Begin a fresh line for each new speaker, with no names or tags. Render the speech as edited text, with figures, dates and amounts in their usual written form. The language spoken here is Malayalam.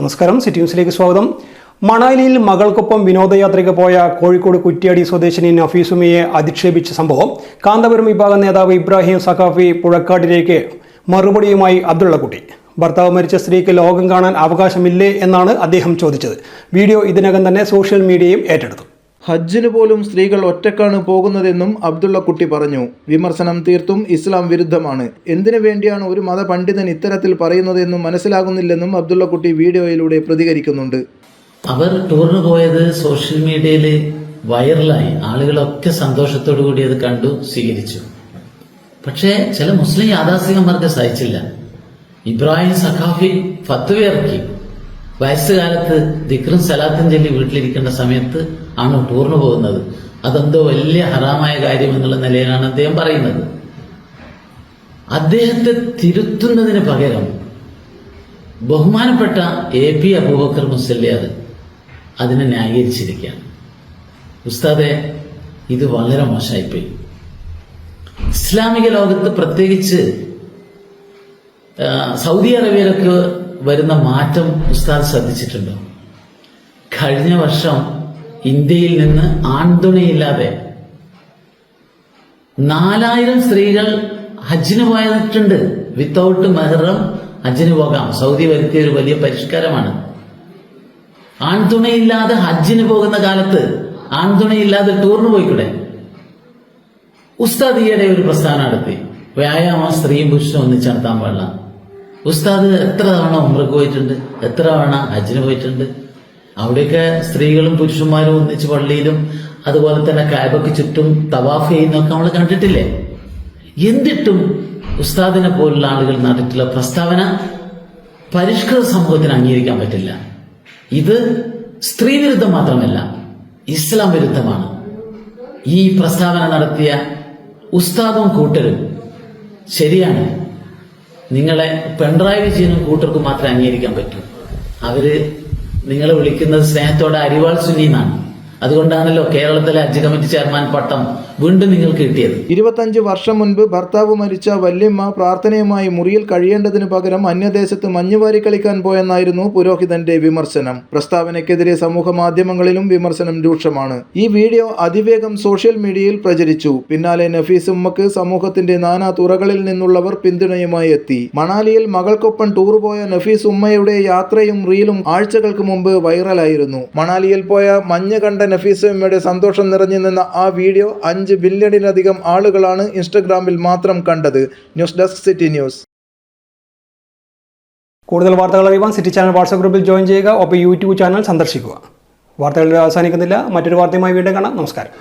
നമസ്കാരം, സിറ്റി ന്യൂസിലേക്ക് സ്വാഗതം. മണാലിയിൽ മകൾക്കൊപ്പം വിനോദയാത്രയ്ക്ക് പോയ കോഴിക്കോട് കുറ്റ്യാടി സ്വദേശിനി നഫീസുമയെ അധിക്ഷേപിച്ച സംഭവം കാന്തപുരം വിഭാഗം നേതാവ് ഇബ്രാഹിം സഖാഫി പുഴക്കാട്ടിലേക്ക് മറുപടിയുമായി അബ്ദുള്ളക്കുട്ടി. ഭർത്താവ് മരിച്ച സ്ത്രീക്ക് ലോകം കാണാൻ അവകാശമില്ലേ എന്നാണ് അദ്ദേഹം ചോദിച്ചത്. വീഡിയോ ഇതിനകം തന്നെ സോഷ്യൽ മീഡിയയും ഏറ്റെടുത്തു.
ഹജ്ജിന് പോലും സ്ത്രീകൾ ഒറ്റക്കാണ് പോകുന്നതെന്നും അബ്ദുള്ളക്കുട്ടി പറഞ്ഞു. വിമർശനം തീർത്തും ഇസ്ലാം വിരുദ്ധമാണ്. എന്തിനു വേണ്ടിയാണ് ഒരു മതപണ്ഡിതൻ ഇത്തരത്തിൽ പറയുന്നതെന്നും മനസ്സിലാകുന്നില്ലെന്നും അബ്ദുള്ളക്കുട്ടി വീഡിയോയിലൂടെ പ്രതികരിക്കുന്നുണ്ട്.
അവർ ടൂറിന് പോയത് സോഷ്യൽ മീഡിയയിൽ വൈറലായി. ആളുകളൊക്കെ സന്തോഷത്തോടു കൂടി അത് കണ്ടു, സ്വീകരിച്ചു. പക്ഷേ ചില മുസ്ലിം യാഥാസ്ഥികന്മാർക്ക് സഹിച്ചില്ല. ഇബ്രാഹിം സഖാഫി ഫത്വ ഇറക്കി. വയസ്സുകാലത്ത് ദിക്റും സലാത്തും ചൊല്ലി വീട്ടിലിരിക്കേണ്ട സമയത്ത് ആണ് ടൂറിന് പോകുന്നത്. അതെന്തോ വലിയ ഹറാമായ കാര്യം എന്നുള്ള നിലയിലാണ് അദ്ദേഹം പറയുന്നത്. അദ്ദേഹത്തെ തിരുത്തുന്നതിന് പകരം ബഹുമാനപ്പെട്ട AP അബൂബക്കർ മുസല്ലിയാർ അതിനെ ന്യായീകരിച്ചിരിക്കുകയാണ്. ഉസ്താദെ, ഇത് വളരെ മോശമായിപ്പോയി. ഇസ്ലാമിക ലോകത്ത്, പ്രത്യേകിച്ച് സൗദി അറേബ്യയിലൊക്കെ വരുന്ന മാറ്റം ഉസ്താദ് ശ്രദ്ധിച്ചിട്ടുണ്ടോ? കഴിഞ്ഞ വർഷം ഇന്ത്യയിൽ നിന്ന് ആൺതുണയില്ലാതെ 4000 സ്ത്രീകൾ ഹജ്ജിന് പോയിട്ടുണ്ട്. വിത്തൗട്ട് മെഹ്റം ഹജ്ജിന് പോകാം. സൗദി വരുത്തിയ ഒരു വലിയ പരിഷ്കാരമാണ്. ആൺതുണയില്ലാതെ ഹജ്ജിന് പോകുന്ന കാലത്ത് ആൺതുണയില്ലാതെ ടൂറിന് പോയിക്കൂടെ? ഉസ്താദ് ഈയിടെ ഒരു പ്രസ്താവന നടത്തി, വ്യായാമം സ്ത്രീയും പുരുഷനും ഒന്നിച്ച് നടത്താൻ പാടില്ല. ഉസ്താദ് എത്ര തവണ ഉംറക്ക് പോയിട്ടുണ്ട്, എത്ര തവണ ഹജ്ജിന് പോയിട്ടുണ്ട്. അവിടെയൊക്കെ സ്ത്രീകളും പുരുഷന്മാരും ഒന്നിച്ച് പള്ളിയിലും അതുപോലെ തന്നെ കഅബയ്ക്ക് ചുറ്റും തവാഫ് ചെയ്യുന്നൊക്കെ നമ്മൾ കണ്ടിട്ടില്ലേ? എന്നിട്ടും ഉസ്താദിനെ പോലുള്ള ആളുകൾ നടത്തിയിട്ടുള്ള പ്രസ്താവന പരിഷ്കൃത സമൂഹത്തിന് അംഗീകരിക്കാൻ പറ്റില്ല. ഇത് സ്ത്രീ വിരുദ്ധം മാത്രമല്ല, ഇസ്ലാം വിരുദ്ധമാണ്. ഈ പ്രസ്താവന നടത്തിയ ഉസ്താദും കൂട്ടരും ശരിയാണ്. നിങ്ങളെ പിണറായി വിജയനും കൂട്ടർക്കും മാത്രമേ അംഗീകരിക്കാൻ പറ്റൂ. അവര് നിങ്ങളെ വിളിക്കുന്നത് സ്നേഹത്തോടെ അരിവാൾ സുന്നി എന്നാണ്. അതുകൊണ്ടാണല്ലോ കേരളത്തിലെ ഹജ്ജ് കമ്മിറ്റി ചെയർമാൻ പട്ടം വീണ്ടും നിങ്ങൾക്ക് കിട്ടിയത്.
25 വർഷം മുൻപ് ഭർത്താവ് മരിച്ച വല്യമ്മ പ്രാർത്ഥനയുമായി മുറിയിൽ കഴിയേണ്ടതിനു പകരം അന്യദേശത്ത് മഞ്ഞുവാരി കളിക്കാൻ പോയെന്നായിരുന്നു പുരോഹിതന്റെ വിമർശനം. പ്രസ്താവനയ്ക്കെതിരെ സമൂഹ മാധ്യമങ്ങളിലും വിമർശനം രൂക്ഷമാണ്. ഈ വീഡിയോ അതിവേഗം സോഷ്യൽ മീഡിയയിൽ പ്രചരിച്ചു. പിന്നാലെ നഫീസ് ഉമ്മക്ക് സമൂഹത്തിന്റെ നാനാ തുറകളിൽ നിന്നുള്ളവർ പിന്തുണയുമായി എത്തി. മണാലിയിൽ മകൾക്കൊപ്പം ടൂർ പോയ നഫീസ് ഉമ്മയുടെ യാത്രയും റീലും ആഴ്ചകൾക്ക് മുമ്പ് വൈറലായിരുന്നു. മണാലിയിൽ പോയ മഞ്ഞ് കണ്ട നഫീസ് ഉമ്മയുടെ സന്തോഷം നിറഞ്ഞു നിന്ന ആ വീഡിയോ 5 ബില്യണിലധികം ആളുകളാണ് ഇൻസ്റ്റഗ്രാമിൽ മാത്രം കണ്ടത്. News desk, city news.
കൂടുതൽ വാർത്തകൾ അറിയുവാൻ സിറ്റി ചാനൽ വാട്സ്ആപ്പ് ഗ്രൂപ്പിൽ ജോയിൻ ചെയ്യുക. ഒപ്പം YouTube ചാനൽ സന്ദർശിക്കുക. വാർത്തകൾ അവസാനിക്കുന്നില്ല. മറ്റൊരു വാർത്തയുമായി വീണ്ടും കാണാം. നമസ്കാരം.